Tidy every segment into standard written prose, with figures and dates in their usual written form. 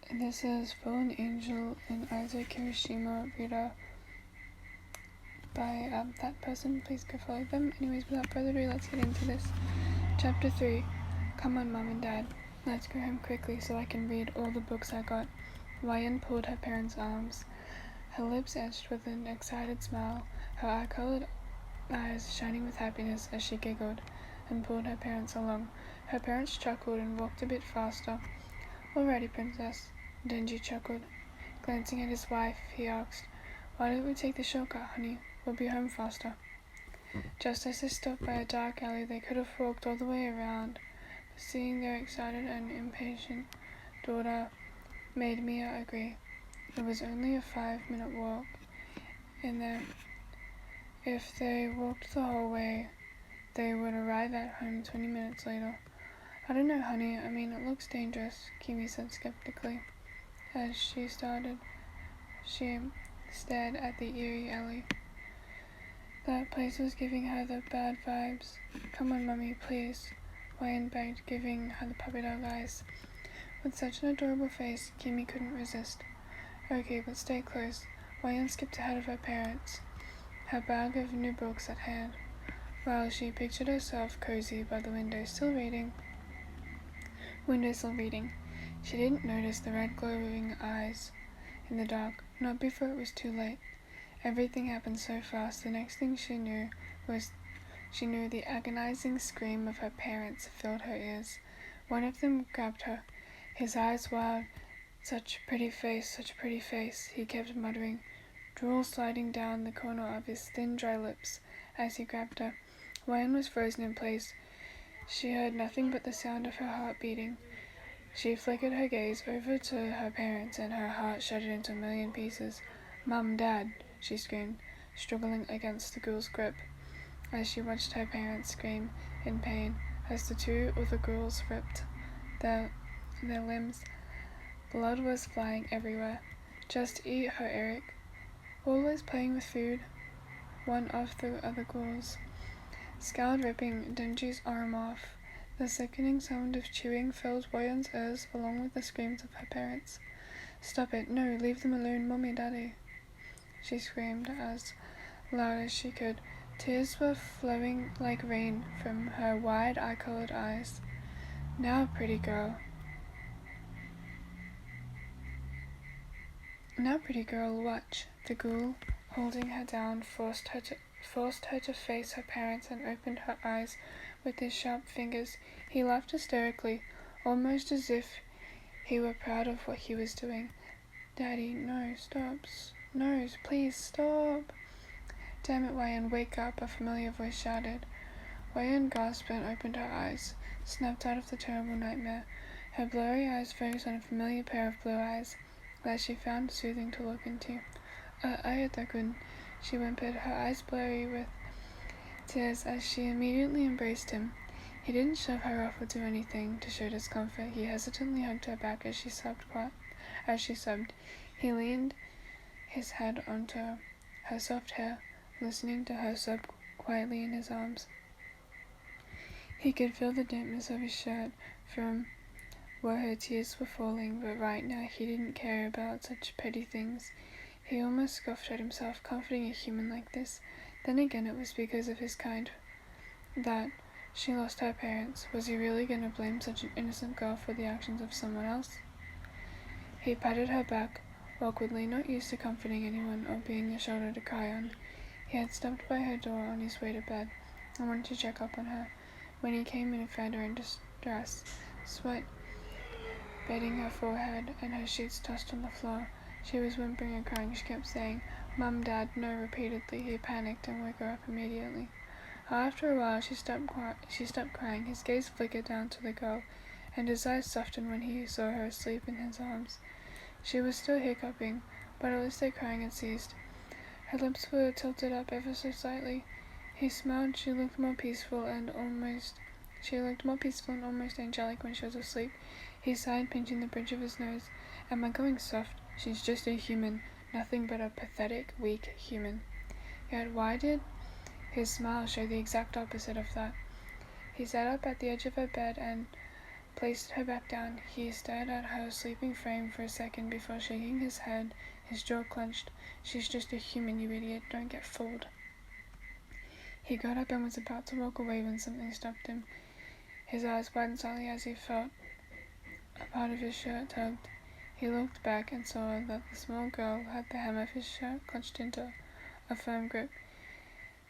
This is Fallen Angel and Ayato Kirishima reader by that person. Please go follow them. Anyways, without further ado, let's get into this. Chapter 3. Come on, Mom and Dad. Let's go home quickly so I can read all the books I got. Ryan pulled her parents' arms, her lips etched with an excited smile, her eye-colored eyes shining with happiness as she giggled and pulled her parents along. Her parents chuckled and walked a bit faster. Alrighty, Princess, Denji chuckled. Glancing at his wife, he asked, "Why don't we take the shortcut, honey? We'll be home faster." Just as they stopped by a dark alley they could have walked all the way around, but seeing their excited and impatient daughter made Mia agree. It was only a 5-minute walk, and if they walked the whole way, they would arrive at home 20 minutes later. "I don't know, honey. I mean, it looks dangerous," Kimi said skeptically. As she stared at the eerie alley. That place was giving her the bad vibes. "Come on, Mummy, please," Wayne begged, giving her the puppy dog eyes. With such an adorable face, Kimi couldn't resist. "Okay, but stay close." Wayne skipped ahead of her parents, her bag of new books at hand, while she pictured herself cozy by the window still reading. She didn't notice the red glowing eyes in the dark, not before it was too late. Everything happened so fast. The next thing she knew the agonizing scream of her parents filled her ears. One of them grabbed her, his eyes wild. Such a pretty face, he kept muttering, drool sliding down the corner of his thin, dry lips as he grabbed her. Wayne was frozen in place. She heard nothing but the sound of her heart beating. She flickered her gaze over to her parents, and her heart shattered into a million pieces. "Mum, Dad," she screamed, struggling against the girl's grip, as she watched her parents scream in pain as the two other girls ripped their limbs. Blood was flying everywhere. "Just eat her, Eric." "Always playing with food," one of the other girls scowled, ripping Denji's arm off. The sickening sound of chewing filled Boyan's ears along with the screams of her parents. "Stop it. No, leave them alone, Mommy, Daddy," she screamed as loud as she could. Tears were flowing like rain from her wide, eye-colored eyes. Now, pretty girl, watch." The girl, holding her down, forced her to face her parents and opened her eyes with his sharp fingers. He laughed hysterically, almost as if he were proud of what he was doing. "Daddy, no, stop. No, please stop." "Damn it, Wayne, wake up," a familiar voice shouted. Wayne gasped and opened her eyes, snapped out of the terrible nightmare. Her blurry eyes focused on a familiar pair of blue eyes that she found soothing to look into. Ayato-kun," she whimpered, her eyes blurry with tears as she immediately embraced him. He didn't shove her off or do anything to show discomfort. He hesitantly hugged her back as she sobbed. He leaned his head onto her soft hair, listening to her sob quietly in his arms. He could feel the dampness of his shirt from where her tears were falling, but right now he didn't care about such petty things. He almost scoffed at himself, comforting a human like this. Then again, it was because of his kind that she lost her parents. Was he really going to blame such an innocent girl for the actions of someone else? He patted her back, awkwardly, not used to comforting anyone or being a shoulder to cry on. He had stopped by her door on his way to bed and wanted to check up on her. When he came in and found her in distress, sweat beading her forehead and her sheets tossed on the floor. She was whimpering and crying. She kept saying, "Mum, Dad, no," repeatedly. He panicked and woke her up immediately. After a while, she stopped crying. His gaze flickered down to the girl, and his eyes softened when he saw her asleep in his arms. She was still hiccuping, but at least the crying had ceased. Her lips were tilted up ever so slightly. He smiled. She looked more peaceful and almost angelic when she was asleep. He sighed, pinching the bridge of his nose. "Am I going soft? She's just a human, nothing but a pathetic, weak human." Yet why did his smile show the exact opposite of that? He sat up at the edge of her bed and placed her back down. He stared at her sleeping frame for a second before shaking his head, his jaw clenched. She's just a human, you idiot. Don't get fooled. He got up and was about to walk away when something stopped him. His eyes widened slightly as he felt a part of his shirt tugged. He looked back and saw that the small girl had the hem of his shirt clutched into a firm grip.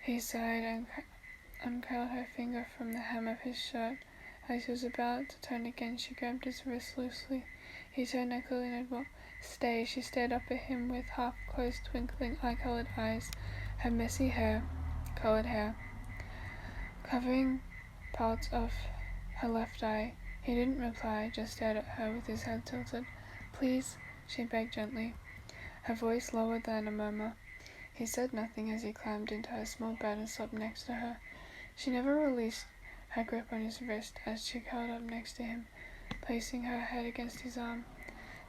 He sighed and uncurled her finger from the hem of his shirt. As he was about to turn again, she grabbed his wrist loosely. He turned and clearly noted what. Stay. She stared up at him with half-closed, twinkling, eye-colored eyes. Her messy colored hair, covering parts of her left eye. He didn't reply, just stared at her with his head tilted. Please, she begged gently, her voice lower than a murmur. He said nothing as he climbed into her small bed and slept next to her. She never released her grip on his wrist as she curled up next to him, placing her head against his arm.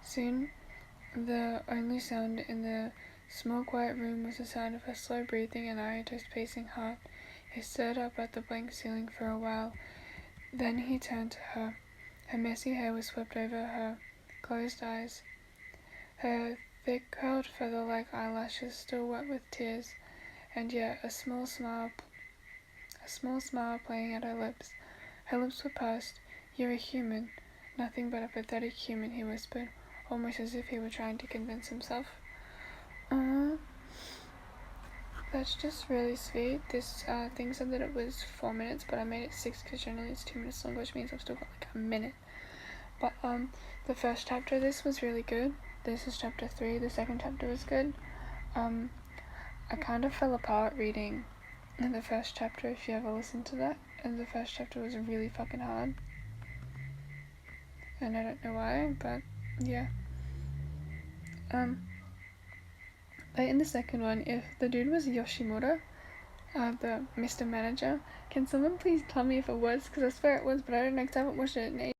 Soon, the only sound in the small quiet room was the sound of her slow breathing and Ayato's pacing heart. He stared up at the blank ceiling for a while. Then he turned to her. Her messy hair was swept over her closed eyes. Her thick curled feather-like eyelashes still wet with tears, and yet a small smile playing at her lips. Her lips were pursed. You're a human, nothing but a pathetic human, he whispered, almost as if he were trying to convince himself. That's just really sweet. This thing said that it was 4 minutes, but I made it 6 because generally it's 2 minutes long, which means I've still got like a minute. But the first chapter of this was really good. This is chapter 3. The second chapter was good. I kind of fell apart reading in the first chapter, if you ever listened to that. And the first chapter was really fucking hard. And I don't know why, but yeah. But in the second one, if the dude was Yoshimura, the Mr. Manager, can someone please tell me if it was? Because I swear it was, but I don't know because I haven't watched it in ages.